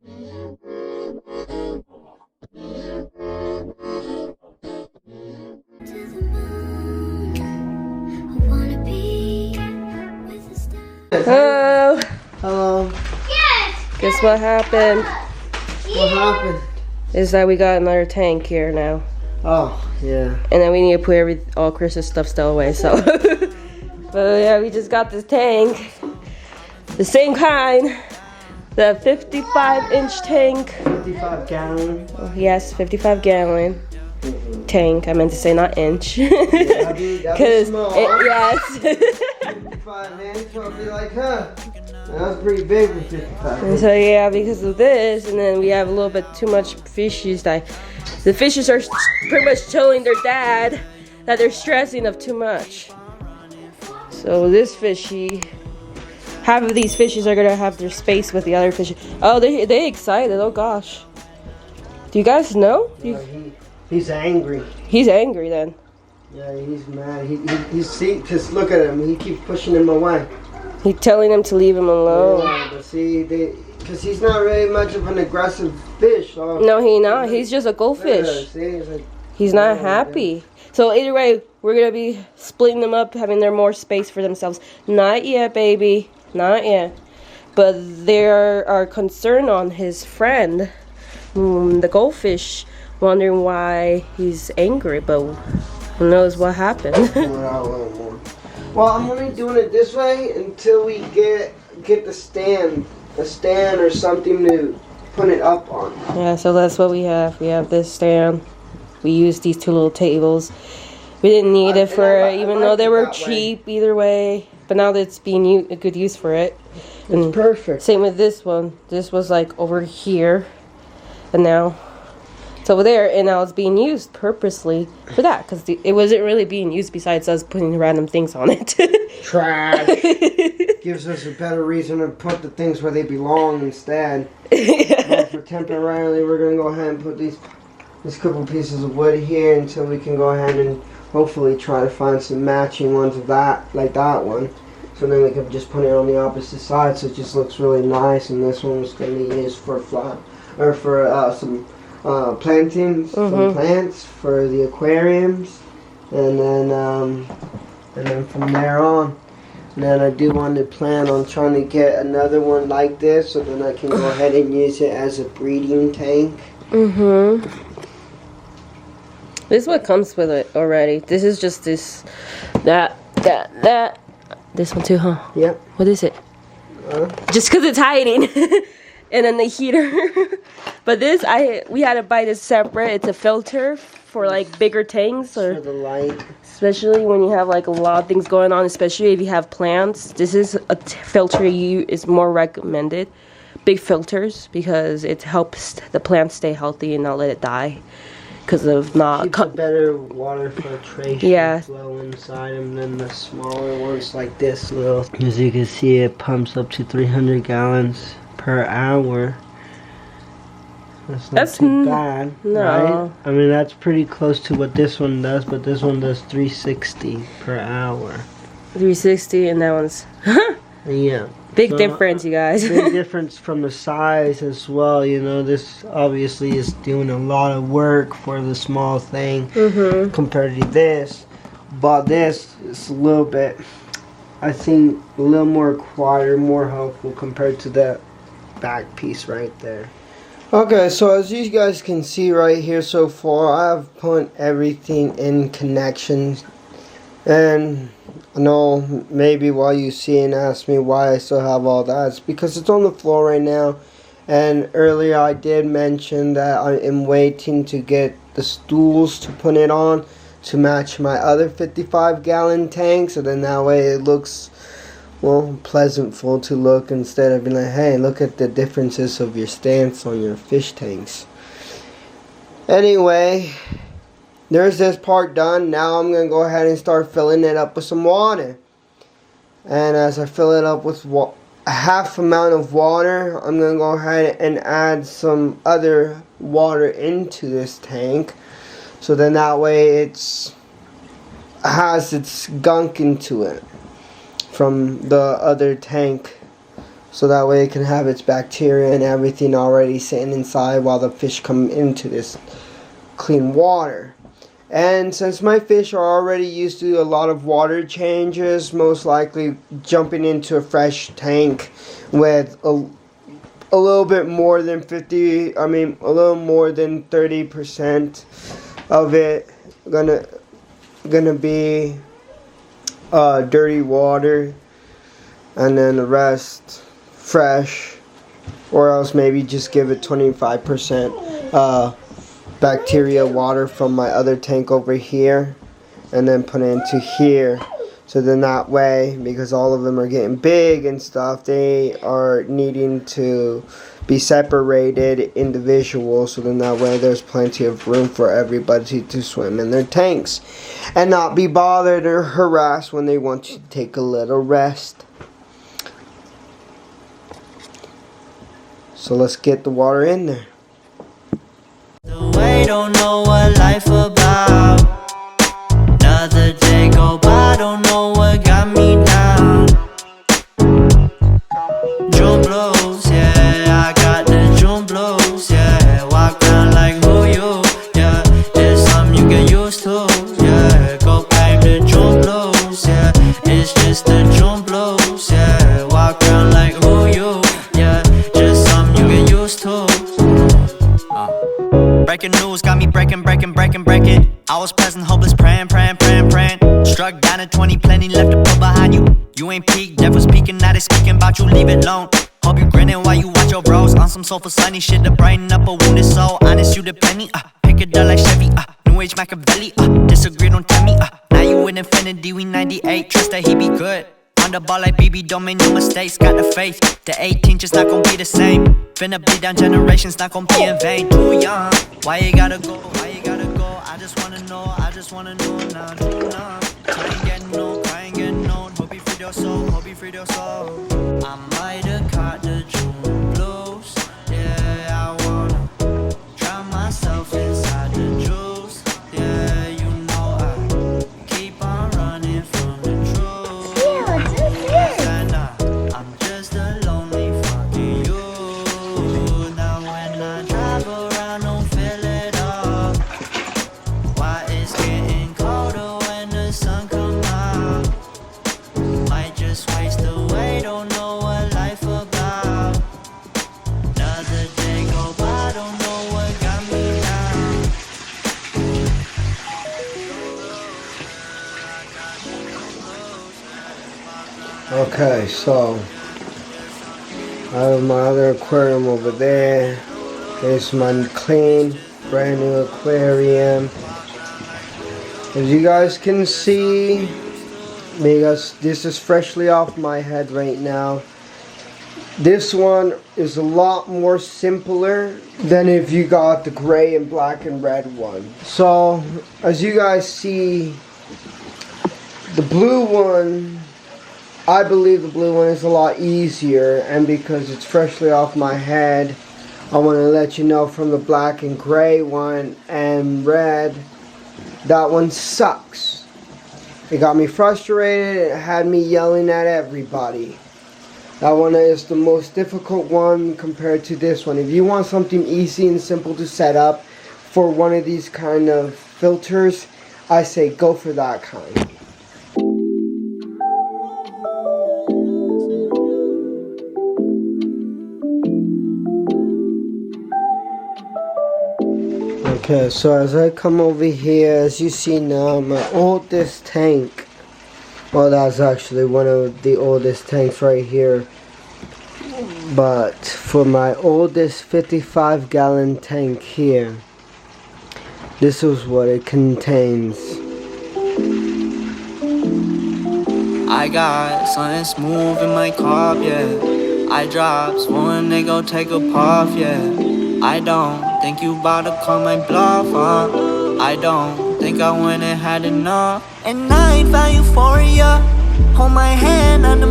Hello. Hello. Guess what happened? What happened? Is that we got another tank here now. Oh, yeah. And then we need to put all Chris's stuff still away, so. But yeah, we just got this tank. The same kind. The 55-inch tank. 55 gallon. Oh, yes, 55 gallon tank. I meant to say not inch. Because, yes. 55 inch, I'll be like, huh? That was pretty big for 55. And so yeah, because of this, and then we have a little bit too much fishes. The fishes are pretty much telling their dad that they're stressing of too much. So this fishy, half of these fishes are gonna have their space with the other fishes. Oh, they excited. Oh gosh. Do you guys know? He's angry. He's angry then. Yeah, he's mad. He's see, cause look at him. He keeps pushing him away. He's telling them to leave him alone. Yeah, but see, cause he's not really much of an aggressive fish. So No, he's not. He's just a goldfish. Yeah, see, like, He's not happy. So either way, we're gonna be splitting them up, having their more space for themselves. Not yet, baby. Not yet. But they are concerned on his friend, the goldfish, wondering why he's angry. But who knows what happened? Well, I'm only doing it this way until we get the stand, a stand or something to put it up on. Yeah, so that's what we have. We have this stand. We use these two little tables. We didn't need it for, even though they were cheap either way. But now that it's being a good use for it. It's perfect. Same with this one. This was like over here, and now it's over there, and now it's being used purposely for that, because it wasn't really being used besides us putting random things on it. Trash. Gives us a better reason to put the things where they belong instead. But for temporarily, we're gonna go ahead and put these couple pieces of wood here until we can go ahead and hopefully try to find some matching ones of that, like that one. So then we can just put it on the opposite side, so it just looks really nice. And this one was going to be used for some plantings, some plants for the aquariums, and then from there on. And then I do want to plan on trying to get another one like this, so then I can go ahead and use it as a breeding tank. This is what comes with it already. This is just this, that. This one too, huh? Yep. What is it? Just because it's hiding. And then the heater. But this, we had to buy this separate. It's a filter for like bigger tanks, or for the light. Especially when you have like a lot of things going on, especially if you have plants. This is a filter is more recommended. Big filters, because it helps the plant stay healthy and not let it die. Because of not keeps a better water filtration flow inside them than the smaller ones like this little. As you can see, it pumps up to 300 gallons per hour. That's not too bad, right? I mean, that's pretty close to what this one does, but this one does 360 per hour. 360, and that one's yeah. Big difference, you guys. Big difference from the size as well. You know, this obviously is doing a lot of work for the small thing compared to this. But this is a little bit, I think, a little more quieter, more helpful compared to that back piece right there. Okay, so as you guys can see right here so far, I have put everything in connections. And I know maybe while you see and ask me why I still have all that, it's because it's on the floor right now. And earlier I did mention that I am waiting to get the stools to put it on to match my other 55-gallon tank, so then that way it looks, well, pleasantful to look, instead of being like, hey, look at the differences of your stance on your fish tanks. Anyway, there's this part done. Now I'm going to go ahead and start filling it up with some water. And as I fill it up with a half amount of water, I'm going to go ahead and add some other water into this tank. So then that way it has its gunk into it from the other tank. so that way it can have its bacteria and everything already sitting inside while the fish come into this clean water. And since my fish are already used to a lot of water changes, most likely jumping into a fresh tank with a little bit more than a little more than 30% of it gonna be dirty water, and then the rest fresh, or else maybe just give it 25% bacteria water from my other tank over here, and then put it into here. So then that way, because all of them are getting big and stuff, they are needing to be separated individual, so then that way there's plenty of room for everybody to swim in their tanks and not be bothered or harassed when they want to take a little rest. So let's get the water in there. I don't know what life about. Another day go by, don't know what got me down. June blues, yeah, I got the June blues, yeah. Walk around like who you, yeah. There's something you get used to, yeah. Go back to June blues, yeah. It's just the June blues, yeah. Walk around like who you, yeah. Just something you get used to. Breaking news got me breaking. I was present, hopeless, praying. Struck down at 20, plenty left to put behind you. You ain't peaked, death was speaking, now they speaking about you, leave it alone. Hope you grinning while you watch your bros on some soulful sunny shit to brighten up a wounded soul. Honest, you the penny, pick it up like Chevy, New Age Machiavelli, disagree, don't tell me, now you with infinity, we 98, trust that he be good. On the ball like BB, don't make no mistakes, got the faith. The 18 just not gon' be the same. Finna bleed down generations, not gon' be in vain. Too young, why you gotta go, I just wanna know now, too young. Crying getting old, hope you freed your soul, I might have caught the June blues, yeah, I wanna drown myself inside the juice, yeah, you know I keep on running from the truth. And I'm just a lonely fucking you. Now when I drive around, don't feel it all. Why it's getting colder when the sun come out. Might just waste away, don't know what life about. Another day go by, don't know what got me down. Okay, so I have my other aquarium over there. There's my clean, brand new aquarium. As you guys can see, because this is freshly off my head right now, this one is a lot more simpler than if you got the gray and black and red one. So as you guys see, the blue one, I believe the blue one is a lot easier, and because it's freshly off my head, I want to let you know from the black and gray one and red, that one sucks. It got me frustrated, it had me yelling at everybody. That one is the most difficult one compared to this one. If you want something easy and simple to set up for one of these kind of filters, I say go for that kind. Okay, so as I come over here, as you see now, my oldest tank, well, that's actually one of the oldest tanks right here, but for my oldest 55-gallon tank here, this is what it contains. I got something smooth in my cup, yeah. I drops when they go take a puff, yeah. I don't think you bout to call my bluff, I don't think I went and had enough. And I found euphoria. Hold my hand under